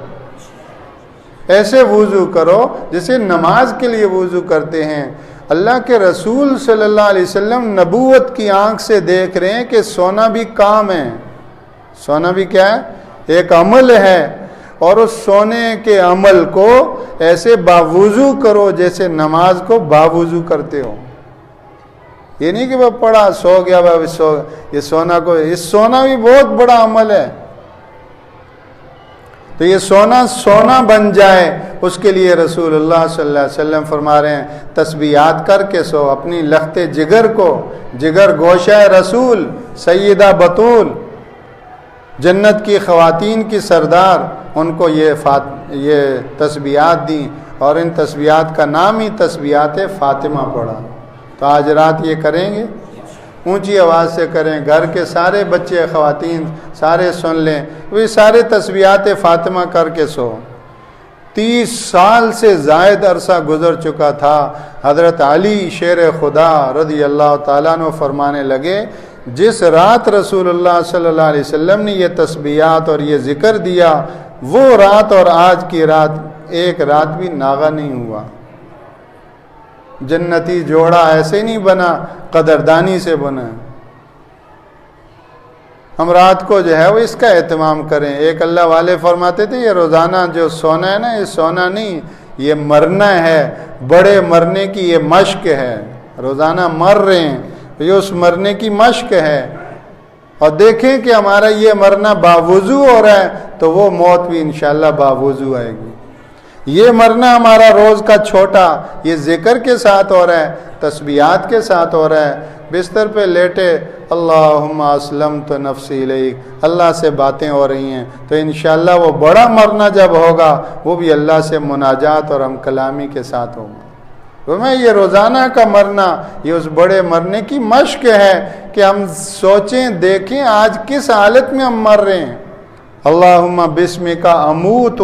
ایسے وضو کرو جیسے نماز کے لیے وضو کرتے ہیں۔ اللہ کے رسول صلی اللہ علیہ وسلم نبوت کی آنکھ سے دیکھ رہے ہیں کہ سونا بھی کام ہے، سونا بھی کیا ہے؟ ایک عمل ہے، اور اس سونے کے عمل کو ایسے باوضو کرو جیسے نماز کو باوضو کرتے ہو۔ یہ نہیں کہ وہ پڑھا سو گیا یہ سونا بھی بہت بڑا عمل ہے۔ تو یہ سونا بن جائے، اس کے لیے رسول اللہ صلی اللہ علیہ وسلم فرما رہے ہیں تسبیحات کر کے سو۔ اپنی لخت جگر کو، جگر گوشہ رسول سیدہ بطول، جنت کی خواتین کی سردار، ان کو یہ تسبیحات دیں، اور ان تسبیحات کا نام ہی تسبیحات فاطمہ پڑا۔ تو آج رات یہ کریں گے، اونچی آواز سے کریں، گھر کے سارے بچے خواتین سارے سن لیں، وہ سارے تسبیحات فاطمہ کر کے سو۔ 30 سال سے زائد عرصہ گزر چکا تھا، حضرت علی شیر خدا رضی اللہ تعالیٰ عنہ فرمانے لگے جس رات رسول اللہ صلی اللہ علیہ وسلم نے یہ تسبیحات اور یہ ذکر دیا، وہ رات اور آج کی رات ایک رات بھی ناغہ نہیں ہوا۔ جنتی جوڑا ایسے نہیں بنا، قدردانی سے بنا۔ ہم رات کو جو ہے وہ اس کا اہتمام کریں۔ ایک اللہ والے فرماتے تھے یہ روزانہ جو سونا ہے نا، یہ سونا نہیں، یہ مرنا ہے، بڑے مرنے کی یہ مشق ہے۔ روزانہ مر رہے ہیں، یہ اس مرنے کی مشق ہے، اور دیکھیں کہ ہمارا یہ مرنا باوضو ہو رہا ہے تو وہ موت بھی انشاءاللہ باوضو آئے گی۔ یہ مرنا ہمارا روز کا چھوٹا، یہ ذکر کے ساتھ ہو رہا ہے، تسبیحات کے ساتھ ہو رہا ہے، بستر پہ لیٹے اللہم اسلمت نفسی الیک، اللہ سے باتیں ہو رہی ہیں، تو انشاءاللہ وہ بڑا مرنا جب ہوگا وہ بھی اللہ سے مناجات اور ہم کلامی کے ساتھ ہوگا۔ یہ روزانہ کا مرنا یہ اس بڑے مرنے کی مشق ہے کہ ہم سوچیں دیکھیں آج کس حالت میں ہم مر رہے ہیں۔ اللہم بسمک اموت،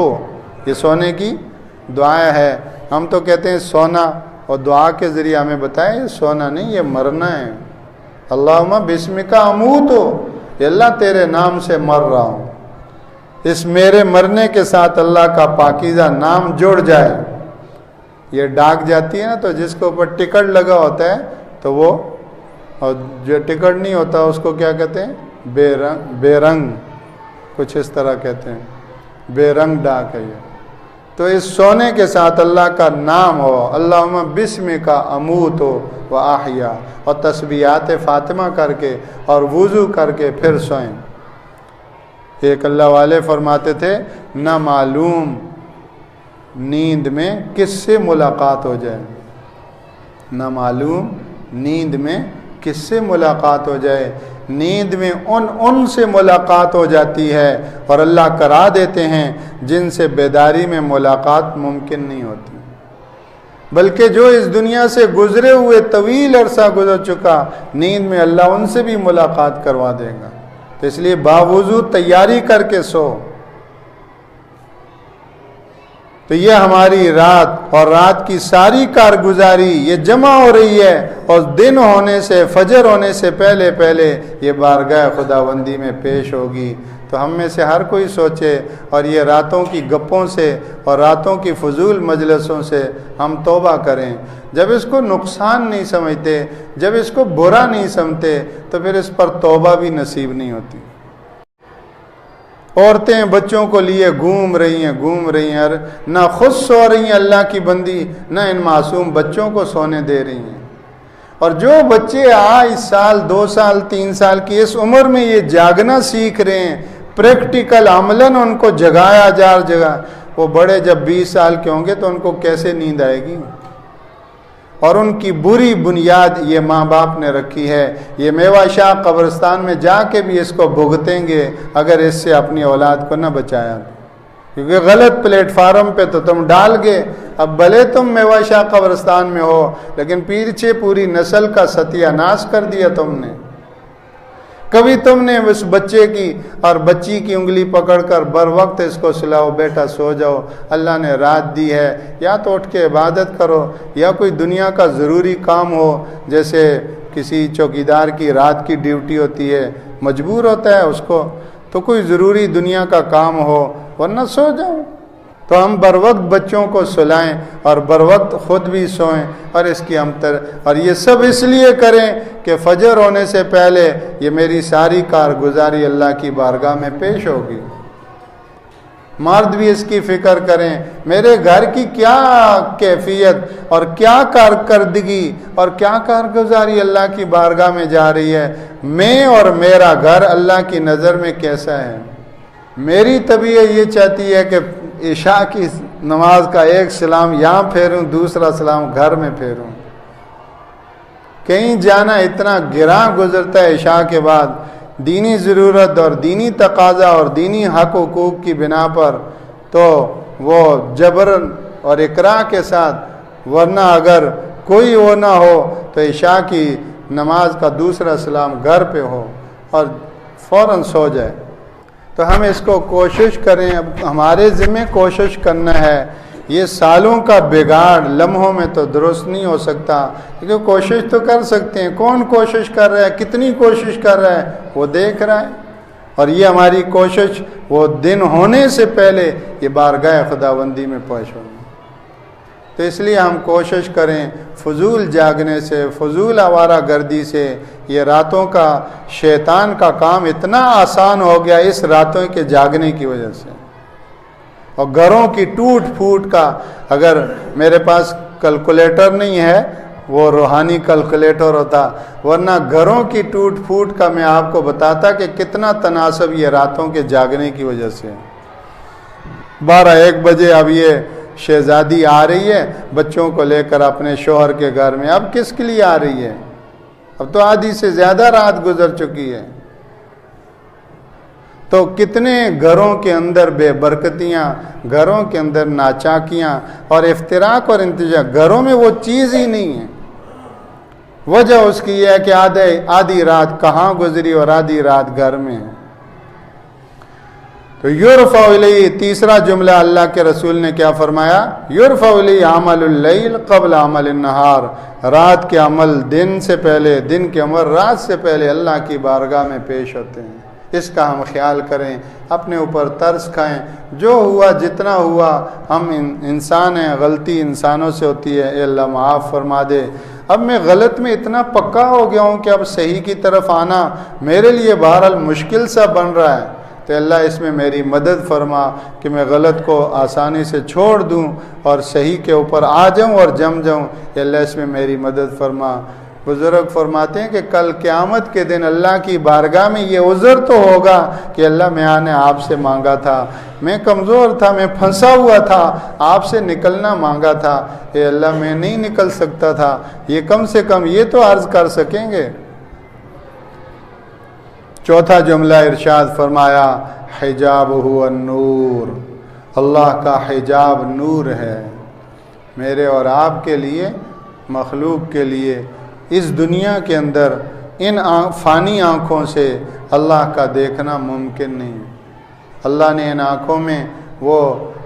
یہ سونے کی دعا ہے۔ ہم تو کہتے ہیں سونا، اور دعا کے ذریعے ہمیں بتائیں یہ سونا نہیں، یہ مرنا ہے۔ اللہم بسمک اموت، اللہ تیرے نام سے مر رہا ہوں۔ اس میرے مرنے کے ساتھ اللہ کا پاکیزہ نام جڑ جائے۔ یہ ڈاک جاتی ہے نا، تو جس کے اوپر ٹکٹ لگا ہوتا ہے تو وہ، اور جو ٹکٹ نہیں ہوتا اس کو کیا کہتے ہیں؟ بے رنگ کچھ اس طرح کہتے ہیں، بے رنگ ڈاک ہے یہ۔ تو اس سونے کے ساتھ اللہ کا نام ہو، اللہم بسمک اموت و احیا، اور تسبیحات فاطمہ کر کے اور وضو کر کے پھر سوئیں۔ ایک اللہ والے فرماتے تھے نہ معلوم نیند میں کس سے ملاقات ہو جائے، نہ معلوم نیند میں کس سے ملاقات ہو جائے۔ نیند میں ان سے ملاقات ہو جاتی ہے، اور اللہ کرا دیتے ہیں جن سے بیداری میں ملاقات ممکن نہیں ہوتی، بلکہ جو اس دنیا سے گزرے ہوئے طویل عرصہ گزر چکا، نیند میں اللہ ان سے بھی ملاقات کروا دے گا۔ تو اس لیے باوضو تیاری کر کے سو۔ تو یہ ہماری رات اور رات کی ساری کارگزاری یہ جمع ہو رہی ہے، اور دن ہونے سے، فجر ہونے سے پہلے پہلے یہ بارگاہ خداوندی میں پیش ہوگی۔ تو ہم میں سے ہر کوئی سوچے، اور یہ راتوں کی گپوں سے اور راتوں کی فضول مجلسوں سے ہم توبہ کریں۔ جب اس کو نقصان نہیں سمجھتے، جب اس کو برا نہیں سمجھتے، تو پھر اس پر توبہ بھی نصیب نہیں ہوتی۔ عورتیں بچوں کو لیے گھوم رہی ہیں، نہ خود سو رہی ہیں اللہ کی بندی، نہ ان معصوم بچوں کو سونے دے رہی ہیں۔ اور جو بچے 8 سال 2 سال 3 سال کی اس عمر میں یہ جاگنا سیکھ رہے ہیں، پریکٹیکل عملاً ان کو جگایا جگہ، وہ بڑے جب 20 سال کے ہوں گے تو ان کو کیسے نیند آئے گی؟ اور ان کی بری بنیاد یہ ماں باپ نے رکھی ہے۔ یہ میوہ شاہ قبرستان میں جا کے بھی اس کو بھگتیں گے اگر اس سے اپنی اولاد کو نہ بچایا، کیونکہ غلط پلیٹ فارم پہ تو تم ڈال گئے۔ اب بھلے تم میوہ شاہ قبرستان میں ہو، لیکن پیچھے پوری نسل کا ستیہ ناش کر دیا تم نے۔ کبھی تم نے اس بچے کی اور بچی کی انگلی پکڑ کر بر وقت اس کو سلاؤ، بیٹا سو جاؤ، اللہ نے رات دی ہے، یا تو اٹھ کے عبادت کرو، یا کوئی دنیا کا ضروری کام ہو، جیسے کسی چوکیدار کی رات کی ڈیوٹی ہوتی ہے، مجبور ہوتا ہے اس کو، تو کوئی ضروری دنیا کا کام ہو، ورنہ سو جاؤ۔ تو ہم بر وقت بچوں کو سلائیں اور بر وقت خود بھی سوئیں، اور اس کی اور یہ سب اس لیے کریں کہ فجر ہونے سے پہلے یہ میری ساری کارگزاری اللہ کی بارگاہ میں پیش ہوگی۔ مرد بھی اس کی فکر کریں، میرے گھر کی کیا کیفیت اور کیا کارکردگی اور کیا کارگزاری اللہ کی بارگاہ میں جا رہی ہے، میں اور میرا گھر اللہ کی نظر میں کیسا ہے۔ میری طبیعت یہ چاہتی ہے کہ عشاء کی نماز کا ایک سلام یہاں پھیروں، دوسرا سلام گھر میں پھیروں۔ کہیں جانا اتنا گراں گزرتا ہے عشاء کے بعد، دینی ضرورت اور دینی تقاضا اور دینی حق حقوق کی بنا پر، تو وہ جبرن اور اکراہ کے ساتھ، ورنہ اگر کوئی وہ نہ ہو تو عشاء کی نماز کا دوسرا سلام گھر پہ ہو اور فوراً سو جائے۔ تو ہم اس کو کوشش کریں، اب ہمارے ذمہ کوشش کرنا ہے۔ یہ سالوں کا بگاڑ لمحوں میں تو درست نہیں ہو سکتا، کیونکہ کوشش تو کر سکتے ہیں۔ کون کوشش کر رہا ہے، کتنی کوشش کر رہا ہے، وہ دیکھ رہا ہے۔ اور یہ ہماری کوشش وہ دن ہونے سے پہلے یہ بارگاہ خداوندی میں پہنچ ہوگی۔ تو اس لیے ہم کوشش کریں فضول جاگنے سے، فضول آوارہ گردی سے۔ یہ راتوں کا شیطان کا کام اتنا آسان ہو گیا اس راتوں کے جاگنے کی وجہ سے، اور گھروں کی ٹوٹ پھوٹ کا۔ اگر میرے پاس کیلکولیٹر نہیں ہے، وہ روحانی کیلکولیٹر ہوتا، ورنہ گھروں کی ٹوٹ پھوٹ کا میں آپ کو بتاتا کہ کتنا تناسب یہ راتوں کے جاگنے کی وجہ سے۔ 12-1 بجے اب یہ شہزادی آ رہی ہے بچوں کو لے کر اپنے شوہر کے گھر میں، اب کس کے لیے آ رہی ہے؟ اب تو آدھی سے زیادہ رات گزر چکی ہے۔ تو کتنے گھروں کے اندر بے برکتیاں، گھروں کے اندر ناچاکیاں اور افتراق اور انتشار، گھروں میں وہ چیز ہی نہیں ہے۔ وجہ اس کی یہ ہے کہ آدھی رات کہاں گزری اور آدھی رات گھر میں ہے۔ تو یرفع الیہ، تیسرا جملہ اللہ کے رسول نے کیا فرمایا؟ یرفع الیہ عمل اللیل قبل عمل النہار، رات کے عمل دن سے پہلے، دن کے عمل رات سے پہلے اللہ کی بارگاہ میں پیش ہوتے ہیں۔ اس کا ہم خیال کریں، اپنے اوپر ترس کھائیں۔ جو ہوا جتنا ہوا، ہم انسان ہیں، غلطی انسانوں سے ہوتی ہے، اے اللہ معاف فرما دے۔ اب میں غلط میں اتنا پکا ہو گیا ہوں کہ اب صحیح کی طرف آنا میرے لیے بہرحال مشکل سا بن رہا ہے، تو اللہ اس میں میری مدد فرما کہ میں غلط کو آسانی سے چھوڑ دوں اور صحیح کے اوپر آ جاؤں اور جم جاؤں۔ اے اللہ اس میں میری مدد فرما۔ بزرگ فرماتے ہیں کہ کل قیامت کے دن اللہ کی بارگاہ میں یہ عذر تو ہوگا کہ اللہ میں نے آپ سے مانگا تھا، میں کمزور تھا، میں پھنسا ہوا تھا، آپ سے نکلنا مانگا تھا، اے اللہ میں نہیں نکل سکتا تھا۔ یہ کم سے کم یہ تو عرض کر سکیں گے۔ چوتھا جملہ ارشاد فرمایا، حجابہ النور، اللہ کا حجاب نور ہے میرے اور آپ کے لیے، مخلوق کے لیے۔ اس دنیا کے اندر ان فانی آنکھوں سے اللہ کا دیکھنا ممکن نہیں۔ اللہ نے ان آنکھوں میں وہ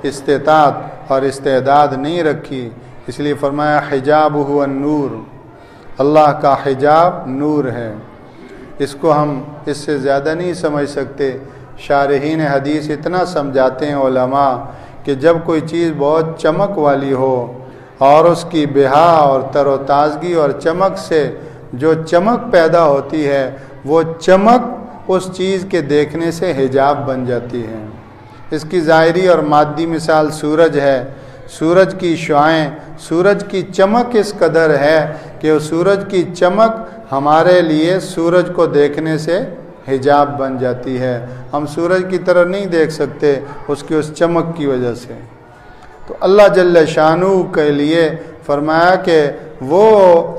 استطاعت اور استعداد نہیں رکھی، اس لیے فرمایا حجابہ النور، اللہ کا حجاب نور ہے۔ اس کو ہم اس سے زیادہ نہیں سمجھ سکتے۔ شارحین حدیث اتنا سمجھاتے ہیں علماء کہ جب کوئی چیز بہت چمک والی ہو اور اس کی بہا اور تر و تازگی اور چمک سے جو چمک پیدا ہوتی ہے، وہ چمک اس چیز کے دیکھنے سے حجاب بن جاتی ہے۔ اس کی ظاہری اور مادی مثال سورج ہے۔ سورج کی شعاعیں، سورج کی چمک اس قدر ہے کہ وہ سورج کی چمک ہمارے لیے سورج کو دیکھنے سے حجاب بن جاتی ہے۔ ہم سورج کی طرح نہیں دیکھ سکتے اس کی اس چمک کی وجہ سے۔ تو اللہ جل شانہ کے لیے فرمایا کہ وہ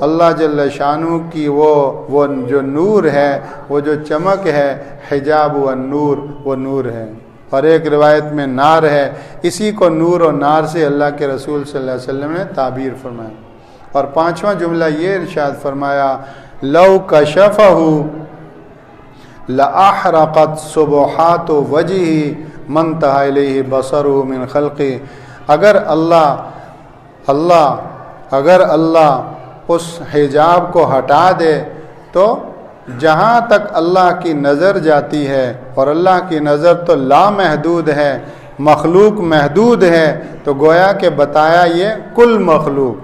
اللہ جل شانہ کی وہ جو نور ہے، وہ جو چمک ہے، حجاب و نور، وہ نور ہے۔ اور ایک روایت میں نار ہے، اسی کو نور و نار سے اللہ کے رسول صلی اللہ علیہ وسلم نے تعبیر فرمایا۔ اور پانچواں جملہ یہ ارشاد فرمایا، لو کشفہ لأحرقت سبحات وجہہ من انتہا الیہ بصرہ من خلقہ۔ اگر اللہ اس حجاب کو ہٹا دے تو جہاں تک اللہ کی نظر جاتی ہے، اور اللہ کی نظر تو لامحدود ہے، مخلوق محدود ہے، تو گویا کہ بتایا یہ کل مخلوق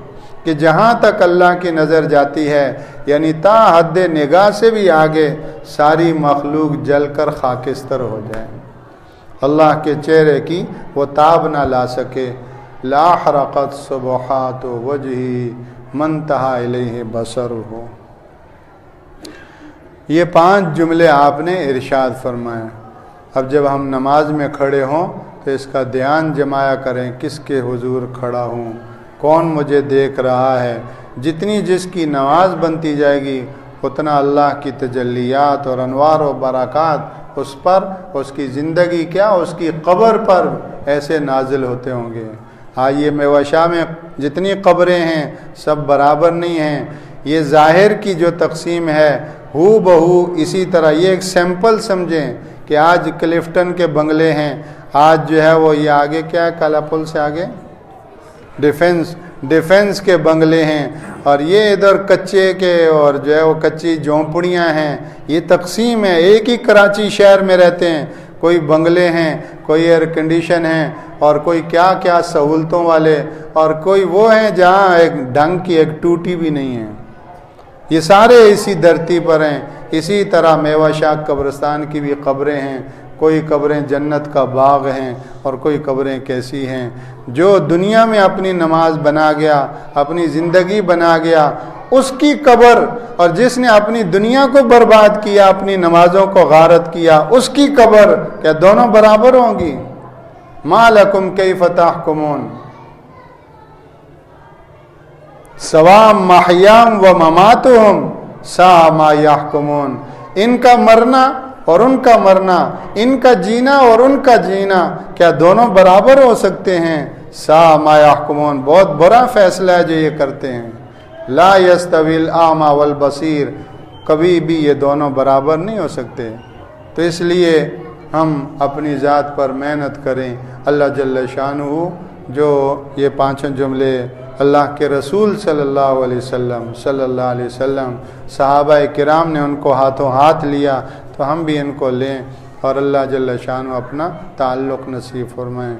کہ جہاں تک اللہ کی نظر جاتی ہے، یعنی تا حد نگاہ سے بھی آگے ساری مخلوق جل کر خاکستر ہو جائے، اللہ کے چہرے کی وہ تاب نہ لا سکے۔ لا حرقت سبحات وجہی من انتہا الیہ بصرہ۔ یہ 5 جملے آپ نے ارشاد فرمائے۔ اب جب ہم نماز میں کھڑے ہوں تو اس کا دھیان جمایا کریں، کس کے حضور کھڑا ہوں، کون مجھے دیکھ رہا ہے۔ جتنی جس کی نماز بنتی جائے گی اتنا اللہ کی تجلیات اور انوار و برکات اس پر، اس کی زندگی کیا، اس کی قبر پر ایسے نازل ہوتے ہوں گے۔ یہ میوہ میں جتنی قبریں ہیں سب برابر نہیں ہیں۔ یہ ظاہر کی جو تقسیم ہے ہو بہو اسی طرح، یہ ایک سیمپل سمجھیں کہ آج کلفٹن کے بنگلے ہیں، آج جو ہے وہ یہ آگے کیا ہے، کالا پل سے آگے ڈیفنس کے بنگلے ہیں، اور یہ ادھر کچے کے اور جو ہے وہ کچی جھونپڑیاں ہیں۔ یہ تقسیم ہے، ایک ہی کراچی شہر میں رہتے ہیں، کوئی بنگلے ہیں، کوئی ایئر کنڈیشن ہیں، اور کوئی کیا کیا سہولتوں والے، اور کوئی وہ ہیں جہاں ایک ڈنگ کی ایک ٹوٹی بھی نہیں ہے۔ یہ سارے اسی دھرتی پر ہیں۔ اسی طرح میوہ شاہ قبرستان کی بھی قبریں ہیں، کوئی قبریں جنت کا باغ ہیں اور کوئی قبریں کیسی ہیں۔ جو دنیا میں اپنی نماز بنا گیا، اپنی زندگی بنا گیا، اس کی قبر، اور جس نے اپنی دنیا کو برباد کیا، اپنی نمازوں کو غارت کیا، اس کی قبر، کیا دونوں برابر ہوں گی؟ ما لکم کیف تحکمون سواء محیاہم و مماتہم ساء ما یحکمون۔ ان کا مرنا اور ان کا مرنا، ان کا جینا اور ان کا جینا، کیا دونوں برابر ہو سکتے ہیں؟ ساء ما یحکمون، بہت برا فیصلہ ہے جو یہ کرتے ہیں۔ لا یستوی الاعمی والبصیر، کبھی بھی یہ دونوں برابر نہیں ہو سکتے۔ تو اس لیے ہم اپنی ذات پر محنت کریں۔ اللہ جل شانہ جو یہ 5 جملے اللہ کے رسول صلی اللہ علیہ وسلم صحابہ کرام نے ان کو ہاتھوں ہاتھ لیا، تو ہم بھی ان کو لیں، اور اللہ جل شانہ اپنا تعلق نصیب فرمائیں۔